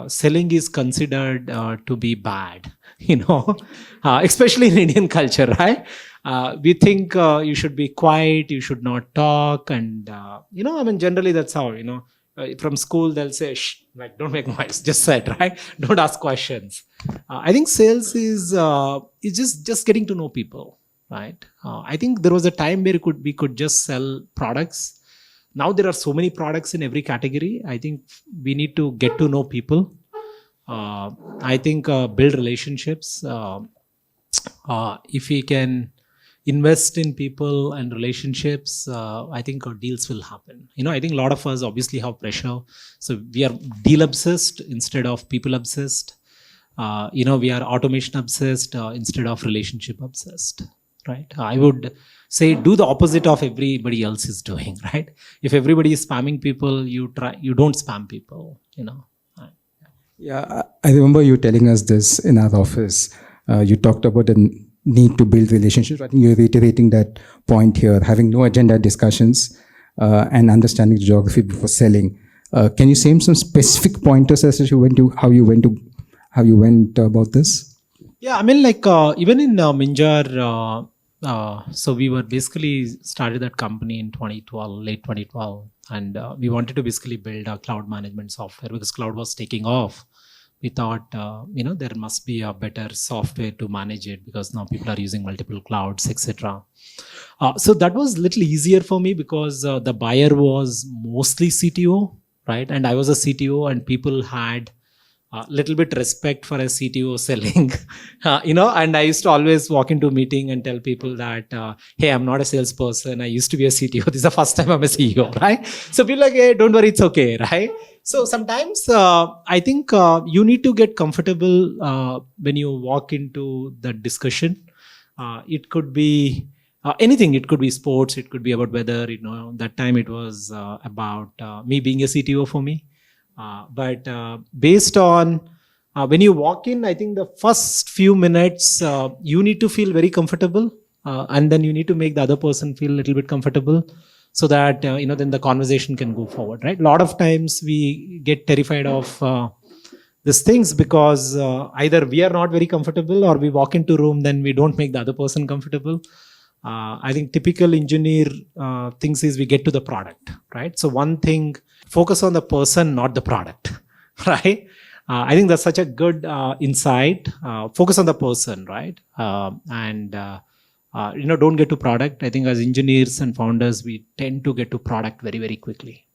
selling is considered to be bad, especially in Indian culture, right? We think you should be quiet, you should not talk, and generally that's how from school they'll say, "Shh, like don't make noise, just sit, right? Don't ask questions." I think sales is just getting to know people, right? I think there was a time where we could just sell products. Now there are so many products in every category. I think we need to get to know people. I think build relationships. If we can invest in people and relationships, I think our deals will happen. I think a lot of us obviously have pressure. So we are deal obsessed instead of people obsessed. We are automation obsessed instead of relationship obsessed, right? I would say do the opposite of everybody else is doing, right? If everybody is spamming people, you don't spam people, Yeah, I remember you telling us this in our office. You talked about the need to build relationships. I think you're reiterating that point here, having no agenda discussions and understanding the geography before selling. Can you say some specific pointers as to how you went about this? Yeah, I mean, like even in Minjar, so we were basically started that company in 2012, late 2012, and we wanted to basically build a cloud management software because cloud was taking off. We thought, there must be a better software to manage it because now people are using multiple clouds, etc. So that was a little easier for me because the buyer was mostly CTO, right? And I was a CTO, and people had a little bit respect for a CTO selling, and I used to always walk into a meeting and tell people that, hey, I'm not a salesperson. I used to be a CTO. This is the first time I'm a CEO, right? So people like, hey, don't worry, it's okay, right? So sometimes I think you need to get comfortable when you walk into the discussion. It could be anything. It could be sports. It could be about weather. That time it was about me being a CTO for me. But based on when you walk in, I think the first few minutes you need to feel very comfortable, and then you need to make the other person feel a little bit comfortable, so that then the conversation can go forward, right? A lot of times we get terrified of these things because either we are not very comfortable, or we walk into a room, then we don't make the other person comfortable. I think typical engineer things is we get to the product, right? So one thing, focus on the person, not the product, right? I think that's such a good insight. Focus on the person, right? Don't get to product. I think as engineers and founders, we tend to get to product very, very quickly.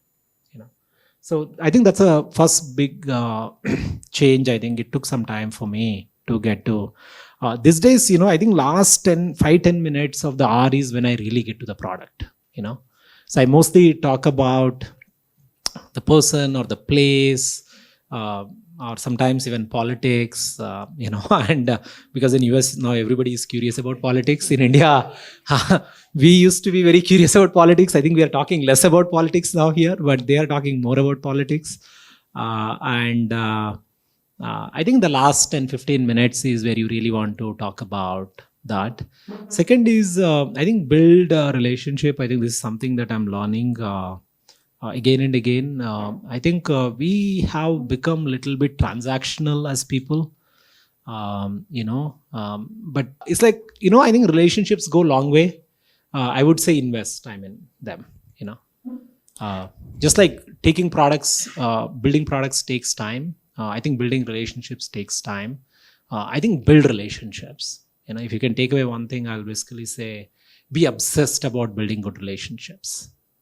So I think that's a first big change. I think it took some time for me to get to. These days, I think last 5-10 minutes of the hour is when I really get to the product. So I mostly talk about the person or the place, or sometimes even politics, and because in US now everybody is curious about politics. In India, we used to be very curious about politics. I think we are talking less about politics now here, but they are talking more about politics. I think the last 10-15 minutes is where you really want to talk about that. Second is, I think build a relationship. I think this is something that I'm learning again and again. I think we have become a little bit transactional as people, but it's like, I think relationships go a long way. I would say invest time in them, just like taking products, building products takes time. I think building relationships takes time. I think build relationships. If you can take away one thing, I'll basically say be obsessed about building good relationships.